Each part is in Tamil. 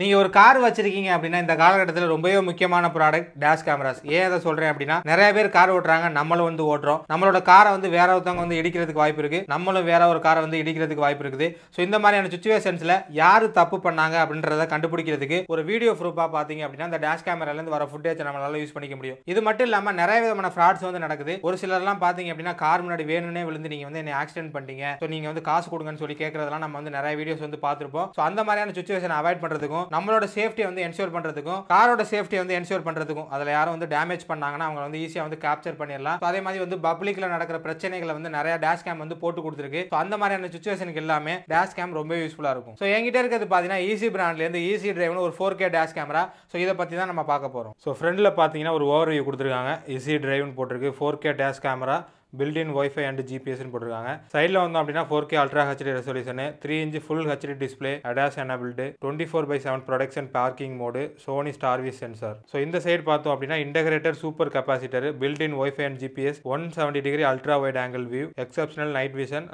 நீங்க ஒரு கார் வச்சிருக்கீங்க அப்படின்னா இந்த காலகட்டத்தில் ரொம்பவே முக்கியமான ப்ராடக்ட் டேஷ் கேமராஸ். ஏன் அதை சொல்றேன் அப்படின்னா நிறைய பேர் கார் ஓட்டுறாங்க, நம்மளும் வந்து ஓட்டுறோம். நம்மளோட காரை வந்து வேற ஒருத்தவங்க வந்து இடிக்கிறதுக்கு வாய்ப்பு இருக்கு, நம்மளும் வேற ஒரு காரை வந்து இடிக்கிறதுக்கு வாய்ப்பு இருக்குது. ஸோ இந்த மாதிரியான சுச்சுவேஷன்ஸ்ல யாரு தப்பு பண்ணாங்க அப்படின்றத கண்டுபிடிக்கிறதுக்கு ஒரு வீடியோ ப்ரூஃபா பாத்தீங்க அப்படின்னா இந்த டேஷ் கேமரால இருந்து வர ஃபுட்டேஜ் நம்மளால யூஸ் பண்ணிக்க முடியும். இது மட்டும் இல்லாம நிறைய விதமான ஃப்ராட்ஸ் வந்து நடக்குது. ஒரு சிலர்லாம் பாத்தீங்க அப்படின்னா கார் முன்னாடி வேணும்னே விழுந்து நீங்க வந்து என்ன ஆக்சிடென்ட் பண்ணிட்டீங்க, ஸோ நீங்க வந்து காசு கொடுங்கன்னு சொல்லி கேட்கறதெல்லாம் நம்ம வந்து நிறைய வீடியோஸ் வந்து பார்த்திருப்போம். ஸோ அந்த மாதிரியான சுச்சுவேஷன் அவாய்ட் பண்றதுக்கும் நம்மளோட சேஃப்டி வந்து என்ஷூர் பண்றதுக்கும் காரோட சேஃப்டி வந்து என்ஷூர் பண்றதுக்கும் அதுல யாரும் வந்து டேமேஜ் பண்ணாங்கன்னா அவங்க வந்து ஈஸியா வந்து கேப்சர் பண்ணிடலாம். அதே மாதிரி வந்து பப்ளிக்ல நடக்கிற பிரச்சனைகளை வந்து நிறைய டேஷ் கேம் வந்து போட்டு கொடுத்துருக்கு. ஸோ அந்த மாதிரியான சுச்சுவேஷனுக்கு எல்லாமே டேஷ் கேம் ரொம்ப யூஸ்ஃபுல்லா இருக்கும். ஸோ என்கிட்ட இருக்கிறது பாத்தீங்கன்னா ஈஸி பிராண்ட்ல இருந்து ஈஸி டிரைவ்னு ஒரு 4K டேஷ் கேமரா. ஸோ இதை பத்தி தான் நம்ம பார்க்க போறோம். ஸோ ஃப்ரண்ட்ல பாத்தீங்கன்னா ஒரு ஓவர்வியூ கொடுத்துருக்காங்க. ஈஸி டிரைவ்னு போட்டிருக்கு. 4K dash camera, built-in Wi-Fi and GPS போட்டிருக்காங்க. சைடில் வந்து அப்படின்னா 4K Ultra HD resolution, 3" full HD display, ADAS enabled, 24/7 production parking mode, Sony Starvis sensor. So இந்த சைடு பார்த்தோம் அப்படின்னா integrator super capacitor, built-in Wi-Fi and GPS, 170° ultra wide angle view, exceptional night vision,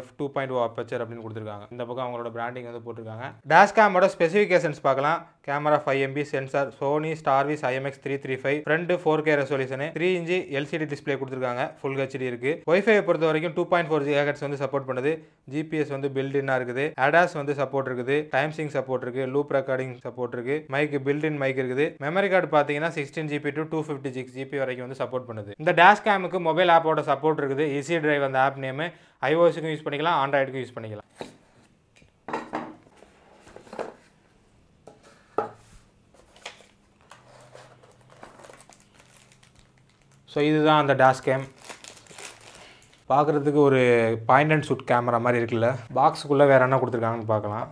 f2.0 aperture அப்படின்னு கொடுத்துருக்காங்க. இந்த பக்கம் அவங்களோட பிராண்டிங் வந்து போட்டிருக்காங்க. டேஷ் கேமோட ஸ்பெசிஃபிகேஷன்ஸ் பார்க்கலாம். Camera 5 MP sensor, Sony Starvis IMX335, front 4K resolution, 3" LCD display கொடுத்துருக்காங்க. ஃபுல் HD இருக்கு. வைஃபை பொறுத்த வரைக்கும் 2.4 GHz வந்து சப்போர்ட் பண்ணுது. GPS வந்து பில்ட்-இன்னா இருக்குது. ADAS வந்து சப்போர்ட் இருக்குது. டைம் சிங்க் சப்போர்ட் இருக்கு. லூப் ரெக்கார்டிங் சப்போர்ட் இருக்கு. மைக் பில்ட்-இன் மைக் இருக்குது. மெமரி கார்டு பாத்தீங்கன்னா 16GB to 256GB வரைக்கும் வந்து சப்போர்ட் பண்ணுது. இந்த டேஷ் கேமுக்கு மொபைல் ஆப்போட சப்போர்ட் இருக்குது. ஈஸி டிரைவ் அந்த ஆப் நேம் iOS-க்கும் யூஸ் பண்ணிக்கலாம், ஆண்ட்ராய்டுக்கும் யூஸ் பண்ணிக்கலாம். ஸோ இதுதான் அந்த டேஷ் கேம். பார்க்குறதுக்கு ஒரு பாயிண்ட் அண்ட் ஷூட் கேமரா மாதிரி இருக்குல்ல. பாக்ஸுக்குள்ளே வேறு என்ன கொடுத்துருக்காங்கன்னு பார்க்கலாம்.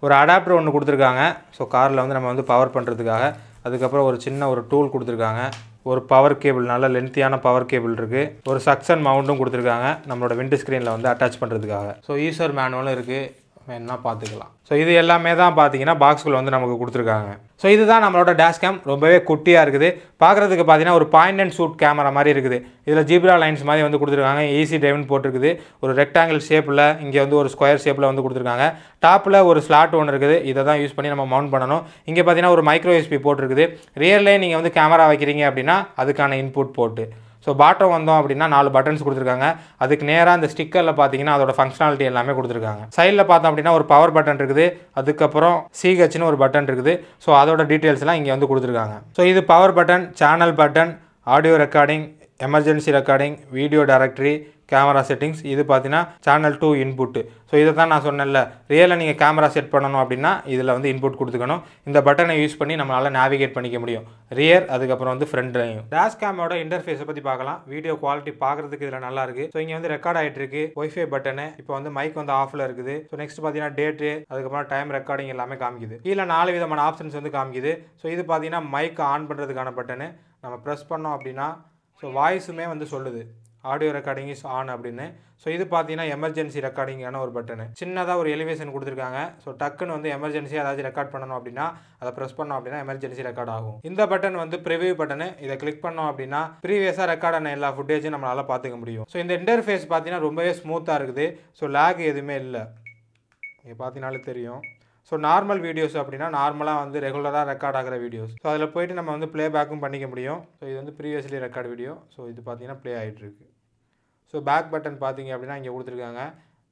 ஒரு அடாப்டர் ஒன்று கொடுத்துருக்காங்க. ஸோ காரில் வந்து நம்ம வந்து பவர் பண்ணுறதுக்காக. அதுக்கப்புறம் ஒரு சின்ன ஒரு டூல் கொடுத்துருக்காங்க. ஒரு பவர் கேபிள், நல்ல லென்த்தியான பவர் கேபிள் இருக்குது. ஒரு சக்ஷன் மவுண்ட்டும் கொடுத்துருக்காங்க நம்மளோட விண்ட் ஸ்க்ரீனில் வந்து அட்டாச் பண்ணுறதுக்காக. ஸோ யூசர் மேனுவலும் இருக்குது, வேணா பார்த்துக்கலாம். ஸோ இது எல்லாமே தான் பார்த்தீங்கன்னா பாக்ஸ்குள்ளே வந்து நமக்கு கொடுத்துருக்காங்க. ஸோ இதுதான் நம்மளோட டேஷ் கேம். ரொம்பவே குட்டியாக இருக்குது. பார்க்குறதுக்கு பார்த்தீங்கன்னா ஒரு பாயிண்ட் அண்ட் ஷூட் கேமரா மாதிரி இருக்குது. இதில் ஜீப்ரா லைன்ஸ் மாதிரி வந்து கொடுத்துருக்காங்க. ஈஸி டிரைவ்னு போட்டிருக்குது. ஒரு ரெக்டாங்கிள் ஷேப்பில், இங்கே வந்து ஒரு ஸ்கொயர் ஷேப்பில் வந்து கொடுத்துருக்காங்க. டாப்பில் ஒரு ஸ்லாட் ஒன்று இருக்குது. இதை தான் யூஸ் பண்ணி நம்ம மவுண்ட் பண்ணணும். இங்கே பார்த்தீங்கன்னா ஒரு மைக்ரோ USB போட்டிருக்குது. ரியல்லே நீங்கள் வந்து கேமரா வைக்கிறீங்க அப்படின்னா அதுக்கான இன்புட் போட்டு. ஸோ பாட்டம் வந்தோம் அப்படின்னா 4 பட்டன்ஸ் கொடுத்துருக்காங்க. அதுக்கு நேராக அந்த ஸ்டிக்கரில் பார்த்தீங்கன்னா அதோட ஃபங்க்ஷனாலிட்டி எல்லாமே கொடுத்துருக்காங்க. சைடில் பார்த்தோம் அப்படின்னா ஒரு பவர் பட்டன் இருக்குது. அதுக்கப்புறம் CHன்னு ஒரு பட்டன் இருக்குது. ஸோ அதோட டீட்டெயில்ஸ்லாம் இங்கே வந்து கொடுத்துருக்காங்க. ஸோ இது power button, channel button, audio recording, emergency recording, video directory, camera settings. இது பார்த்தீங்கன்னா சேனல் 2 இன்புட்டு. ஸோ இதை தான் நான் சொன்னேன்ல, ரியலில் நீங்கள் கேமரா செட் பண்ணணும் அப்படின்னா இதில் வந்து இன்புட் கொடுத்துக்கணும். இந்த பட்டனை யூஸ் பண்ணி நம்மளால் நேவிகேட் பண்ணிக்க முடியும். ரியர், அதுக்கப்புறம் வந்து ஃப்ரண்ட்லையும். டேஷ் கேமோட இன்டர்ஃபேஸை பற்றி பார்க்கலாம். வீடியோ குவாலிட்டி பார்க்குறதுக்கு இதில் நல்லா இருக்குது. ஸோ இங்கே வந்து ரெக்கார்ட் ஆகிட்டு இருக்கு. ஒய்ஃபை பட்டனு, இப்போ வந்து மைக் வந்து ஆஃபில் இருக்குது. ஸோ நெக்ஸ்ட் பார்த்தீங்கன்னா டேட்டு, அதுக்கப்புறம் டைம் ரெக்கார்டிங் எல்லாமே காமிக்குது. கீழே 4 விதமான ஆப்ஷன்ஸ் வந்து காமிக்குது. ஸோ இது பார்த்தீங்கன்னா மைக் ஆன் பண்ணுறதுக்கான பட்டனு. நம்ம ப்ரெஸ் பண்ணோம் அப்படின்னா ஸோ வாய்ஸுமே வந்து சொல்லுது ஆடியோ ரெக்கார்டிங் இஸ் ஆன் அப்படின்னு. ஸோ இது பார்த்தீங்கன்னா எமர்ஜென்சி ரெக்கார்டிங்கான ஒரு பட்டனு. சின்னதாக ஒரு எலிவேஷன் கொடுத்துருக்காங்க. ஸோ டக்குன்னு வந்து எமர்ஜென்சியாக ஏதாச்சும் ரெக்கார்ட் பண்ணணும் அப்படின்னா அதை ப்ரெஸ் பண்ணோம் அப்படின்னா எமர்ஜென்சி ரெக்கார்ட் ஆகும். இந்த பட்டன் வந்து ப்ரிவியூ பட்டனு. இதை கிளிக் பண்ணோம் அப்படின்னா ப்ரீவியஸாக ரெக்கார்ட் ஆன எல்லா ஃபுட்டேஜும் நம்மளால் பார்த்துக்க முடியும். ஸோ இந்த இன்டர்ஃபேஸ் பார்த்தீங்கன்னா ரொம்பவே ஸ்மூத்தாக இருக்குது. ஸோ லேக் எதுவுமே இல்லை, இங்கே பார்த்தீங்கனாலே தெரியும். ஸோ நார்மல் வீடியோஸ் அப்படின்னா நார்மலாக வந்து ரெகுலராக ரெக்கார்ட் ஆகிற வீடியோஸ். ஸோ அதில் போய்ட்டு நம்ம வந்து ப்ளே பேக்கும் பண்ணிக்க முடியும். ஸோ இது வந்து ப்ரீவியஸ்லி ரெக்கார்ட் வீடியோ. ஸோ இது பார்த்தீங்கன்னா ப்ளே ஆகிட்டு இருக்கு. ஸோ பேக் பட்டன் பார்த்தீங்க அப்படின்னா இங்கே கொடுத்துருக்காங்க.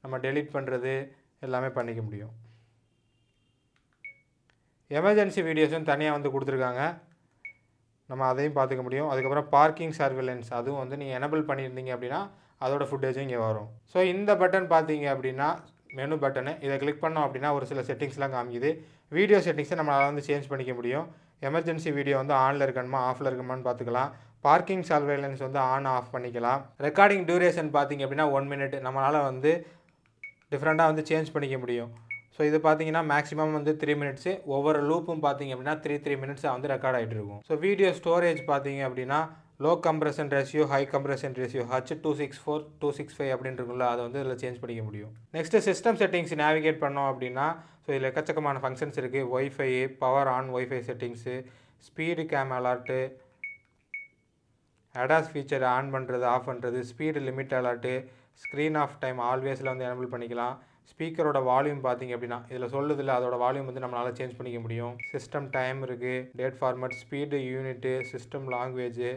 நம்ம டெலீட் பண்ணுறது எல்லாமே பண்ணிக்க முடியும். எமர்ஜென்சி வீடியோஸும் தனியாக வந்து கொடுத்துருக்காங்க, நம்ம அதையும் பார்த்துக்க முடியும். அதுக்கப்புறம் பார்க்கிங் சர்வேலன்ஸ், அதுவும் வந்து நீங்கள் எனபிள் பண்ணியிருந்தீங்க அப்படின்னா அதோட ஃபுட்டேஜும் இங்கே வரும். ஸோ இந்த பட்டன் பார்த்தீங்க அப்படின்னா மெனு பட்டனு. இதை கிளிக் பண்ணோம் அப்படின்னா ஒரு சில செட்டிங்ஸ்லாம் காமிக்குது. வீடியோ செட்டிங்ஸை நம்மளால் வந்து சேஞ்ச் பண்ணிக்க முடியும். எமர்ஜென்சி வீடியோ வந்து ஆனில் இருக்கணுமா ஆஃபில் இருக்கணுமான்னு பார்த்துக்கலாம். பார்க்கிங் சர்வேலன்ஸ் வந்து ஆன் ஆஃப் பண்ணிக்கலாம். ரெக்கார்டிங் டியூரேஷன் பார்த்தீங்க அப்படின்னா 1 minute நம்மளால் வந்து டிஃப்ரெண்ட்டாக வந்து சேஞ்ச் பண்ணிக்க முடியும். ஸோ இது பார்த்தீங்கன்னா மேக்ஸிமம் வந்து 3 minutes. ஒவ்வொரு லூப்பும் பார்த்தீங்க அப்படின்னா 3 minutes வந்து ரெக்கார்ட் ஆகிட்டு இருக்கும். ஸோ வீடியோ ஸ்டோரேஜ் பார்த்தீங்க அப்படின்னா low compression ratio, high compression ratio, H264, 265 அப்படின்னு இருக்குல்ல, அதை வந்து இதில் சேஞ்ச் பண்ணிக்க முடியும். நெக்ஸ்ட்டு சிஸ்டம் செட்டிங்ஸ் நேவிகேட் பண்ணோம் அப்படின்னா ஸோ இதில் எக்கச்சக்கமான ஃபங்க்ஷன்ஸ் இருக்குது. Wifi, power on wifi settings, speed cam alert, ADAS feature on பண்ணுறது ஆஃப் பண்ணுறது, speed limit alert, screen off time ஆல்வேஸில் வந்து எனபிள் பண்ணிக்கலாம். ஸ்பீக்கரோட வால்யூம் பார்த்தீங்க அப்படின்னா இதில் சொல்லுதில்ல அதோட வால்யூம் வந்து நம்மளால் சேஞ்ச் பண்ணிக்க முடியும். சிஸ்டம் டைம் இருக்குது, date format, speed unit, system language,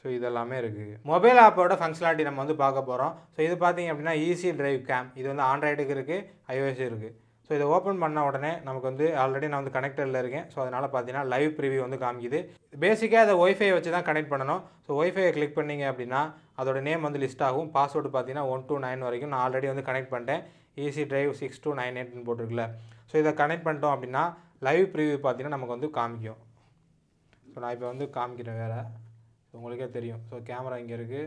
so இதெல்லாமே இருக்குது. மொபைல் ஆப்போட ஃபங்க்ஷனாலிட்டி நம்ம வந்து பார்க்க போகிறோம். ஸோ இது பார்த்தீங்க அப்படின்னா ஈஸி டிரைவ் கேம். இது வந்து ஆண்ட்ராய்டுக்கு இருக்குது, iOS இருக்குது. ஸோ இதை ஓப்பன் பண்ண உடனே நமக்கு வந்து ஆல்ரெடி நான் வந்து கனெக்டரில் இருக்கேன். ஸோ அதனால் பார்த்தீங்கன்னா லைவ் ப்ரிவியூ வந்து காமிக்குது. பேசிக்காக அதை ஒய்ஃபை வச்சு தான் கனெக்ட் பண்ணணும். ஸோ ஒய்ஃபையை கிளிக் பண்ணிங்க அப்படின்னா அதோட நேம் வந்து லிஸ்ட் ஆகும். பாஸ்வேர்டு பார்த்தீங்கன்னா 1 to 9 வரைக்கும் நான் ஆல்ரெடி வந்து கனெக்ட் பண்ணிட்டேன். Easy drive 6298 போட்டிருக்குல்ல. ஸோ இதை கனெக்ட் பண்ணிட்டோம் அப்படின்னா லைவ் ப்ரிவியூ பார்த்தீங்கன்னா நமக்கு வந்து காமிக்கும். ஸோ நான் இப்போ வந்து காமிக்கிறேன் வேறு. ஸோ உங்களுக்கே தெரியும். ஸோ கேமரா இங்கே இருக்குது.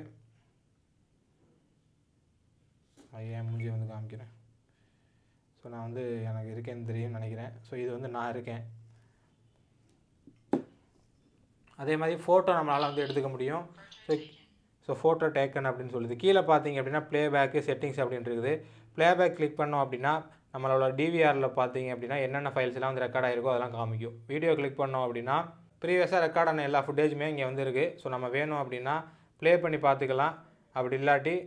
என் மூஞ்சி வந்து காமிக்கிறேன். ஸோ நான் வந்து எனக்கு இருக்கேன்னு தெரியும்னு நினைக்கிறேன். ஸோ இது வந்து நான் இருக்கேன். அதே மாதிரி ஃபோட்டோ நம்மளால் வந்து எடுத்துக்க முடியும். ஸோ ஃபோட்டோ டேக்கன் அப்படின்னு சொல்லுது. கீழே பார்த்தீங்க அப்படின்னா ப்ளேபேக்கு செட்டிங்ஸ் அப்படின்னு இருக்குது. ப்ளேபேக் கிளிக் பண்ணோம் அப்படின்னா நம்மளோட டிவிஆரில் பார்த்தீங்க அப்படின்னா என்னென்ன ஃபைல்ஸ்லாம் வந்து ரெக்கார்ட் ஆகிருக்கோ அதெல்லாம் காமிக்கும். வீடியோ கிளிக் பண்ணோம் அப்படின்னா ப்ரீவியஸாக ரெக்கார்ட் ஆன எல்லா ஃபுட்டேஜுமே இங்கே வந்து இருக்குது. ஸோ நம்ம வேணும் அப்படின்னா ப்ளே பண்ணி பார்த்துக்கலாம், அப்படி இல்லாட்டி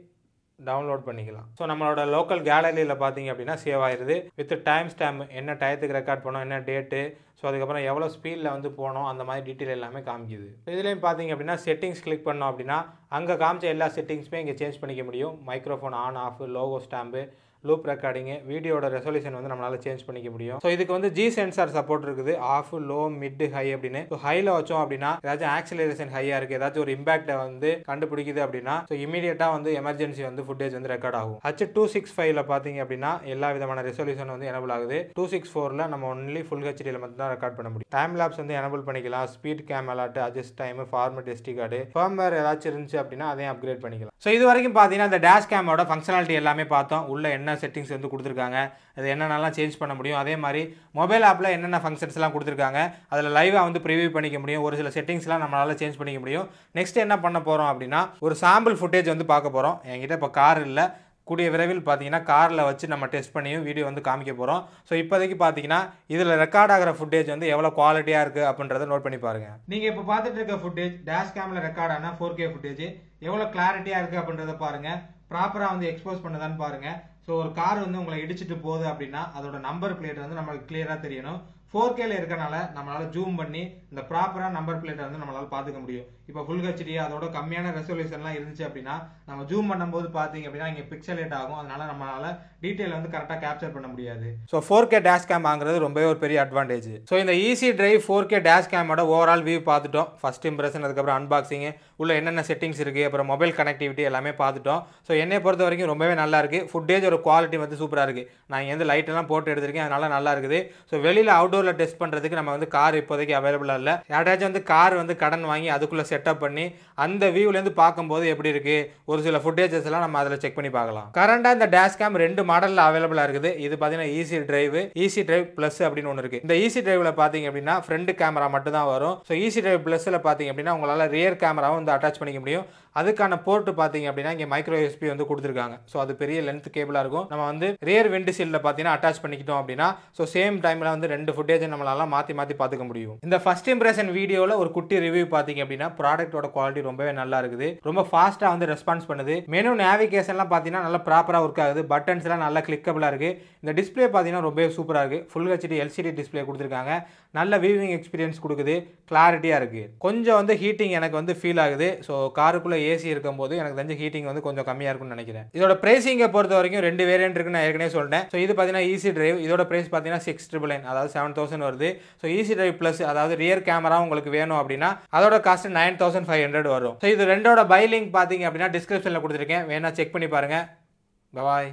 டவுன்லோட் பண்ணிக்கலாம். ஸோ நம்மளோட லோக்கல் கேலரியில் பார்த்தீங்க அப்படின்னா சேவ் ஆயிடுது. வித் டைம் ஸ்டாம்ப், என்ன டயத்துக்கு ரெக்கார்ட் பண்ணோம், என்ன டேட்டு, ஸோ அதுக்கப்புறம் எவ்வளோ ஸ்பீடில் வந்து போனோம், அந்த மாதிரி டீட்டெயில் எல்லாமே காமிக்குது. இதுலேயும் பார்த்தீங்க அப்படின்னா செட்டிங்ஸ் கிளிக் பண்ணோம் அப்படின்னா அங்கே காமிச்ச எல்லா செட்டிங்ஸுமே இங்கே சேஞ்ச் பண்ணிக்க முடியும். Microphone on off, logo stamp, loop recording, வீடியோட ரெசல்யூஷன் வந்து நம்மளால் சேஞ்ச் பண்ணிக்க முடியும். ஸோ இதுக்கு வந்து ஜி சென்சார் சப்போர்ட் இருக்குது. ஆஃப், லோ, மிட், ஹை அப்படின்னு. ஸோ ஹையில் வச்சோம் அப்படின்னா ஏதாச்சும் ஆக்சிலரேஷன் ஹையாக இருக்குது, ஏதாச்சும் ஒரு இம்பாக்டை வந்து கண்டுபிடிக்குது அப்படின்னா ஸோ இமீடியட்டாக வந்து எமர்ஜென்சி வந்து ஃபுட்டேஜ் வந்து ரெக்கார்ட் ஆகும். H.265 பார்த்தீங்க அப்படின்னா எல்லா விதமான ரெசல்யூஷன் வந்து எனபிள் ஆகுது. 264 நம்ம ஒன்லி ஃபுல் ஹெச்டியில் மட்டும் தான் ரெக்கார்ட் பண்ண முடியும். டைம் லேப்ஸ் வந்து எனபிள் பண்ணிக்கலாம். Speed game alert, adjust time, format SD card, firmware ஏதாச்சும் இருந்துச்சு அப்படின்னா அதையும் அப்கிரேட் பண்ணிக்கலாம். ஸோ இது வரைக்கும் பார்த்தீங்கன்னா இந்த டேஷ் கேமோட ஃபங்க்ஷனாலிட்டி எல்லாமே பார்த்தோம். உள்ள என்ன செட்டிங்ஸ் வந்து கொடுத்துருக்காங்க, அது என்னென்னலாம் சேஞ்ச் பண்ண முடியும், அதே மாதிரி மொபைல் ஆப்பில் என்னென்ன ஃபங்க்ஷன்ஸ்லாம் கொடுத்துருக்காங்க, அதில் லைவாக வந்து ப்ரிவியூ பண்ணிக்க முடியும். ஒரு சில செட்டிங்ஸ்லாம் நம்மளால் சேஞ்ச் பண்ணிக்க முடியும். நெக்ஸ்ட் என்ன பண்ண போகிறோம் அப்படின்னா ஒரு சாம்பிள் ஃபுட்டேஜ் வந்து பார்க்க போகிறோம். என்கிட்ட இப்போ கார் இல்லை, கூடிய விரைவில் பார்த்தீங்கன்னா காரில் வச்சு நம்ம டெஸ்ட் பண்ணியும் வீடியோ வந்து காமிக்க போகிறோம். ஸோ இப்போதைக்கு பார்த்தீங்கன்னா இதில் ரெக்கார்ட் ஆகிற ஃபுட்டேஜ் வந்து எவ்வளோ குவாலிட்டியாக இருக்குது அப்படின்றத நோட் பண்ணி பாருங்கள். நீங்கள் இப்போ பார்த்துட்டு இருக்க ஃபுட்டேஜ் டேஷ் கேமில் ரெக்கார்ட் ஆன 4K ஃபுட்டேஜ் எவ்வளோ கிளாரிட்டியாக இருக்குது அப்படின்றத பாருங்கள். ப்ராப்பராக வந்து எக்ஸ்போஸ் பண்ணதான்னு பாருங்கள். ஸோ ஒரு கார் வந்து உங்களை இடிச்சிட்டு போகுது அப்படின்னா அதோட நம்பர் பிளேட் வந்து நம்மளுக்கு கிளியராக தெரியணும். 4Kல இருக்கனால நம்மளால ஜூம் பண்ணி இந்த ப்ராப்பரா நம்பர் பிளேட்டை வந்து நம்மளால பார்த்துக்க முடியும். இப்போ ஃபுல் ஹெச்டி அதோட கம்மியான ரெசல்யூஷன்லாம் இருந்துச்சு அப்படின்னா நம்ம ஜூம் பண்ணும்போது பார்த்தீங்க அப்படின்னா இங்கே பிக்சலேட் ஆகும். அதனால நம்மளால டீட்டெயில் வந்து கரெக்டாக கேப்சர் பண்ண முடியாது. ஸோ 4K டேஷ் கேம் வாங்குறது ரொம்பவே ஒரு பெரிய அட்வான்டேஜ். ஸோ இந்த ஈஸி டிரைவ் 4K டேஷ் கேமோட ஓவரால் வியூ பார்த்துட்டோம். ஃபர்ஸ்ட் இம்ப்ரெஷன், அதுக்கப்புறம் அன்பாக்சிங், உள்ள என்னென்ன செட்டிங்ஸ் இருக்குது, அப்புறம் மொபைல் கனெக்டிவிட்டி எல்லாமே பார்த்துட்டோம். ஸோ என்னை பொறுத்த வரைக்கும் ரொம்பவே நல்லா இருக்குது. ஃபுட்டேஜ் ஒரு குவாலிட்டி வந்து சூப்பராக இருக்குது. நான் இங்கே வந்து லைட் எல்லாம் போட்டு எடுத்திருக்கேன், அதனால நல்லா இருக்குது. ஸோ வெளியில் அவுட்டோரில் டெஸ்ட் பண்ணுறதுக்கு நம்ம வந்து கார் இப்போதைக்கு அவைலபிளாக இல்லை. யாராச்சும் வந்து கார் வந்து கடன் வாங்கி அதுக்குள்ளே செட்டப் பண்ணி அந்த வியூலேருந்து பார்க்கும்போது எப்படி இருக்குது, ஒரு சில ஃபுட்டேஜஸ் எல்லாம் நம்ம அதில் செக் பண்ணி பார்க்கலாம். கரண்டாக இந்த டேஷ் கேம் 2 மாடலில் அவைலபிளாக இருக்குது. இது பார்த்தீங்கன்னா ஈஸி டிரைவ் ப்ளஸ் அப்படின்னு ஒன்று இருக்குது. இந்த ஈஸி டிரைவில் பார்த்தீங்க அப்படின்னா ஃப்ரண்ட் கேமரா மட்டும் தான் வரும். ஸோ ஈஸி டிரைவ் ப்ளஸில் பார்த்தீங்க அப்படின்னா உங்களால் ரியர் கேமராவும் வந்து அட்டாச் பண்ணிக்க முடியும். அதுக்கான போர்ட்டு பார்த்தீங்க அப்படின்னா இங்கே மைக்ரோ USB வந்து கொடுத்துருக்காங்க. ஸோ அது பெரிய லென்த் கேபிளாக இருக்கும். நம்ம வந்து ரியர் விண்ட் ஷீல்டில் பார்த்தீங்கன்னா அட்டாச் பண்ணிக்கிட்டோம் அப்படின்னா ஸோ சேம் டைமில் வந்து 2 ஃபுட்டேஜ் நம்மளால மாற்றி பார்த்துக்க முடியும். இந்த ஃபர்ஸ்ட் இம்ப்ரெஷன் வீடியோவில் ஒரு குட்டி ரிவ்யூ பார்த்தீங்க அப்படின்னா ப்ராடக்ட்டோட குவாலிட்டி ரொம்பவே நல்லா இருக்குது. ரொம்ப ஃபாஸ்ட்டாக வந்து ரெஸ்பான்ஸ் பண்ணுது. மெனு நேவிகேஷன்லாம் பார்த்தீங்கன்னா நல்லா ப்ராப்பராக ஒர்க் ஆகுது. பட்டன்ஸ்லாம் நல்லா கிளிக்கபிளாக இருக்குது. இந்த டிஸ்பிளே பார்த்தீங்கன்னா ரொம்பவே சூப்பராக இருக்குது. ஃபுல் ஹெச்டி LCD டிஸ்பிளே கொடுத்துருக்காங்க. நல்ல வியூவிங் எக்ஸ்பீரியன்ஸ் கொடுக்குது. கிளாரிட்டியாக இருக்குது. கொஞ்சம் வந்து ஹீட்டிங் எனக்கு வந்து ஃபீல் ஆகுது. ஸோ காருக்குள்ளே ஏசி இருக்கும்போது எனக்கு தெரிஞ்ச ஹீட்டிங் வந்து கொஞ்சம் கம்மியாக இருக்கும்னு நினைக்கிறேன். இதோட பிரைசிங்கை பொறுத்த வரைக்கும் 2 வேரியன்ட் இருக்குன்னு நான் ஏற்கனவே சொல்லிட்டேன். ஸோ இது பார்த்தீங்கன்னா ஈஸி டிரைவ், இதோட பிரைஸ் பார்த்தீங்கன்னா 6,999, அதாவது 7,000 வருது. ஸோ ஈஸி டிரைவ் ப்ளஸ் அதாவது ரியர் கேமரா உங்களுக்கு வேணும் அப்படின்னா அதோட காஸ்ட் 9,500 வரும். ஸோ இது ரெண்டோட பை லிங்க் பார்த்தீங்க அப்படின்னா டிஸ்கிரிப்ஷனில் கொடுத்துருக்கேன், வேணா செக் பண்ணி பாருங்க. பாய்.